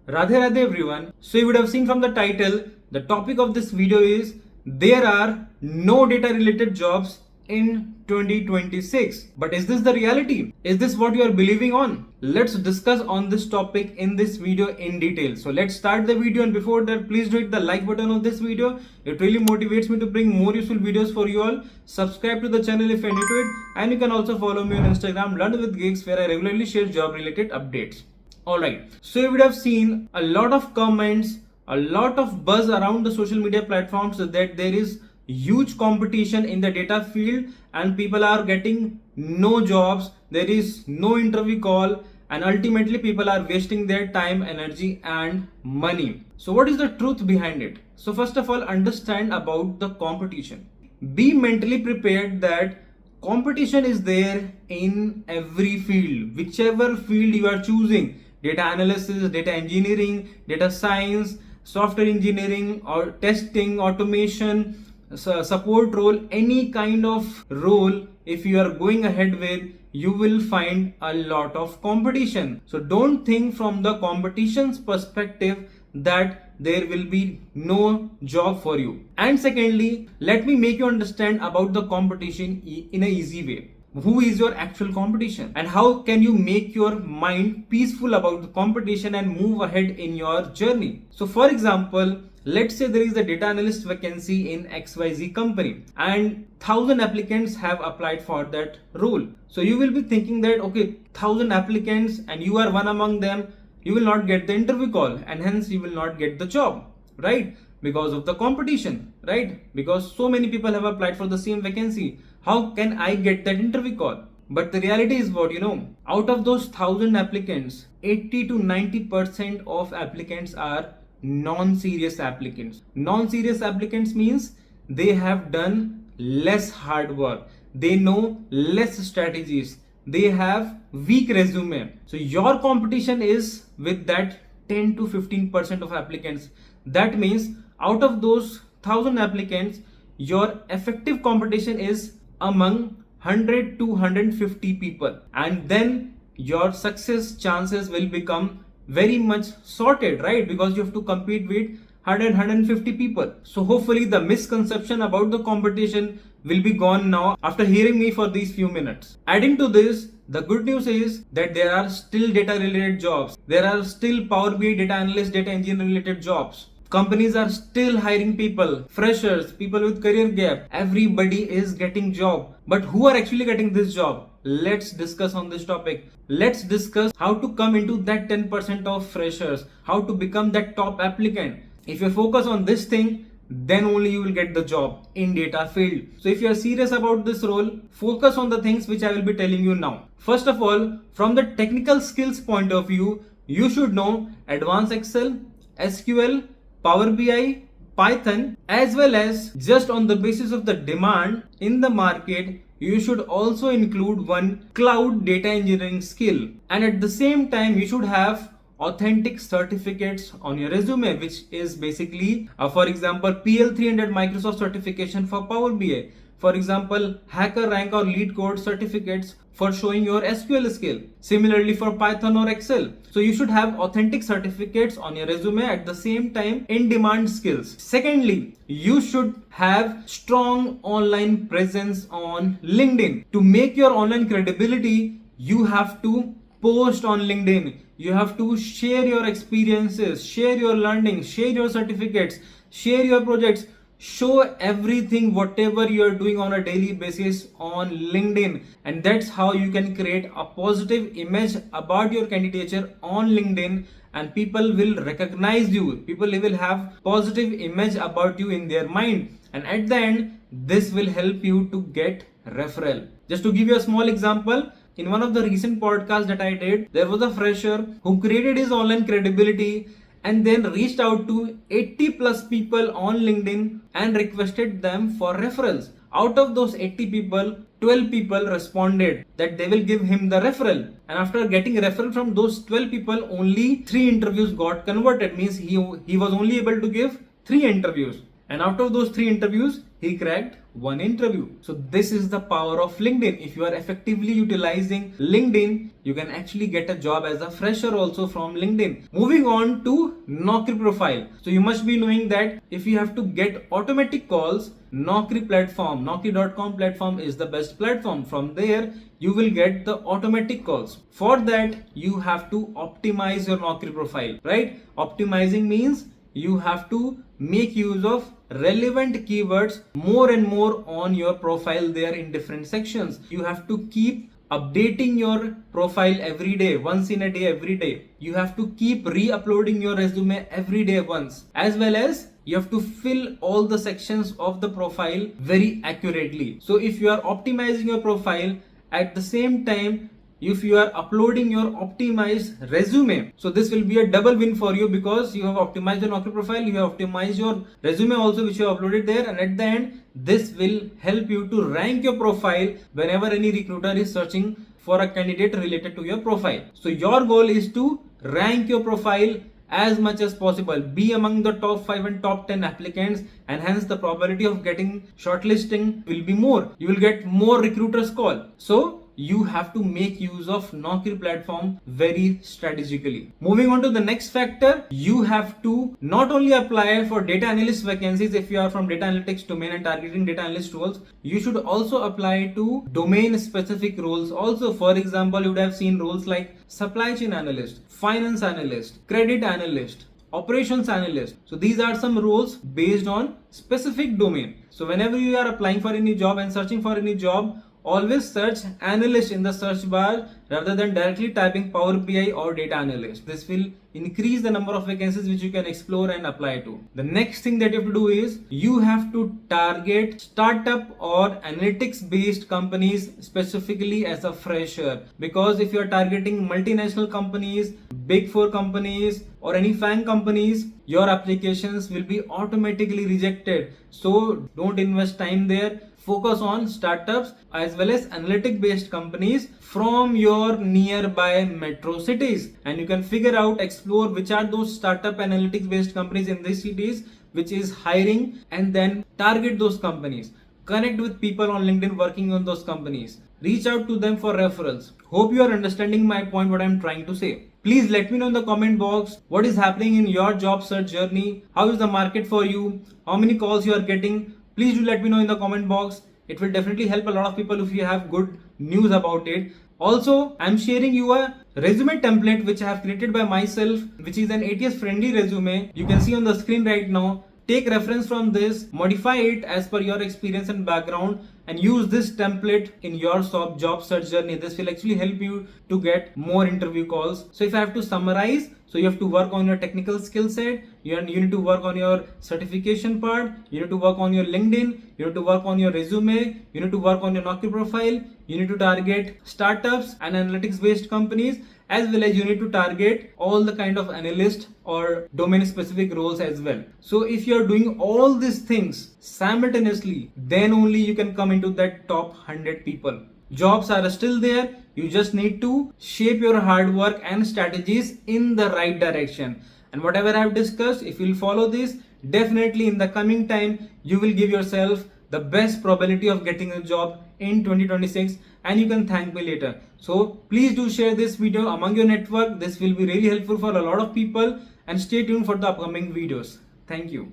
Radhe Radhe everyone. So you would have seen from the title, the topic of this video is there are no data related jobs in 2026. But is this the reality? Is this what you are believing on? Let's discuss on this topic in this video in detail. So let's start the video, and before that please do hit the like button of this video. It really motivates me to bring more useful videos for you all. Subscribe to the channel if you're new to it, and you can also follow me on Instagram LearnWidGiggs, where I regularly share job related updates. Alright, so you would have seen a lot of comments, a lot of buzz around the social media platforms that there is huge competition in the data field and people are getting no jobs, there is no interview call, and ultimately people are wasting their time, energy and money. So what is the truth behind it? So first of all, understand about the competition. Be mentally prepared that competition is there in every field, whichever field you are choosing. Data analysis, data engineering, data science, software engineering, or testing, automation, support role, any kind of role, if you are going ahead with, you will find a lot of competition. So don't think from the competition's perspective that there will be no job for you. And secondly, let me make you understand about the competition in an easy way. Who is your actual competition and how can you make your mind peaceful about the competition and move ahead in your journey? So for example, let's say there is a data analyst vacancy in XYZ company and 1,000 applicants have applied for that role. So you will be thinking that, okay, 1,000 applicants and you are one among them, you will not get the interview call and hence you will not get the job, right? Because of the competition, right? Because so many people have applied for the same vacancy. How can I get that interview call? But the reality is what, out of those 1,000 applicants, 80 to 90% of applicants are non-serious applicants. Non-serious applicants means they have done less hard work. They know less strategies. They have weak resume. So your competition is with that 10 to 15% of applicants. That means out of those 1,000 applicants, your effective competition is among 100 to 150 people, and then your success chances will become very much sorted, right? Because you have to compete with 150 people. So hopefully the misconception about the competition will be gone now after hearing me for these few minutes. Adding to this, the good news is that there are still data related jobs. There are still Power BI data analyst, data engineer related jobs. Companies are still hiring people, freshers, people with career gap. Everybody is getting job. But who are actually getting this job? Let's discuss on this topic. Let's discuss how to come into that 10% of freshers, how to become that top applicant. If you focus on this thing, then only you will get the job in data field. So if you are serious about this role, focus on the things which I will be telling you now. First of all, from the technical skills point of view, you should know advanced Excel, SQL, Power BI, Python, as well as just on the basis of the demand in the market, you should also include one cloud data engineering skill. And at the same time, you should have authentic certificates on your resume, which is basically, for example, PL300 Microsoft certification for Power BI. For example, Hacker Rank or Lead Code certificates for showing your SQL skill. Similarly for Python or Excel. So you should have authentic certificates on your resume, at the same time in-demand skills. Secondly, you should have strong online presence on LinkedIn. To make your online credibility, you have to post on LinkedIn. You have to share your experiences, share your learning, share your certificates, share your projects. Show everything, whatever you are doing on a daily basis on LinkedIn, and that's how you can create a positive image about your candidature on LinkedIn, and people will recognize you. People will have positive image about you in their mind, and at the end this will help you to get referral. Just to give you a small example, in one of the recent podcasts that I did, there was a fresher who created his online credibility and then reached out to 80 plus people on LinkedIn and requested them for referrals. Out of those 80 people, 12 people responded that they will give him the referral. And after getting referral from those 12 people, only 3 interviews got converted. Means he was only able to give 3 interviews. And out of those 3 interviews, he cracked one interview. So this is the power of LinkedIn. If you are effectively utilizing LinkedIn, you can actually get a job as a fresher also from LinkedIn. Moving on to Naukri profile. So you must be knowing that if you have to get automatic calls, Naukri platform, Naukri.com platform is the best platform. From there, you will get the automatic calls. For that, you have to optimize your Naukri profile, right? Optimizing means you have to make use of relevant keywords more and more on your profile there in different sections. You have to keep updating your profile every day, once in a day, every day. You have to keep re-uploading your resume every day once, as well as you have to fill all the sections of the profile very accurately. So if you are optimizing your profile, at the same time, if you are uploading your optimized resume, so this will be a double win for you, because you have optimized your Naukri profile, you have optimized your resume also, which you have uploaded there, and at the end this will help you to rank your profile whenever any recruiter is searching for a candidate related to your profile. So your goal is to rank your profile as much as possible, be among the top 5 and top 10 applicants, and hence the probability of getting shortlisting will be more. You will get more recruiters call. So you have to make use of Naukri platform very strategically. Moving on to the next factor, you have to not only apply for data analyst vacancies. If you are from data analytics domain and targeting data analyst roles, you should also apply to domain specific roles also. For example, you would have seen roles like supply chain analyst, finance analyst, credit analyst, operations analyst. So these are some roles based on specific domain. So whenever you are applying for any job and searching for any job, always search analyst in the search bar rather than directly typing Power BI or data analyst. This will increase the number of vacancies which you can explore and apply to. The next thing that you have to do is you have to target startup or analytics based companies specifically as a fresher, because if you are targeting multinational companies, big four companies, or any FANG companies, your applications will be automatically rejected. So don't invest time there. Focus on startups as well as analytic based companies from your nearby metro cities, and you can figure out, explore which are those startup analytics based companies in these cities which is hiring, and then target those companies. Connect with people on LinkedIn working on those companies. Reach out to them for referrals. Hope you are understanding my point, what I am trying to say. Please let me know in the comment box what is happening in your job search journey. How is the market for you? How many calls you are getting? Please do let me know in the comment box. It will definitely help a lot of people if you have good news about it. Also, I'm sharing you a resume template which I have created by myself, which is an ATS friendly resume. You can see on the screen right now. Take reference from this, modify it as per your experience and background, and use this template in your job search journey. This will actually help you to get more interview calls. So if I have to summarize, so you have to work on your technical skill set, you need to work on your certification part, you need to work on your LinkedIn, you need to work on your resume, you need to work on your Naukri profile, you need to target startups and analytics based companies, as well as you need to target all the kind of analyst or domain specific roles as well. So if you are doing all these things simultaneously, then only you can come into that top 100 people. Jobs are still there. You just need to shape your hard work and strategies in the right direction. And whatever I have discussed, if you'll follow this, definitely in the coming time, you will give yourself the best probability of getting a job in 2026, and you can thank me later. So please do share this video among your network. This will be really helpful for a lot of people, and stay tuned for the upcoming videos. Thank you.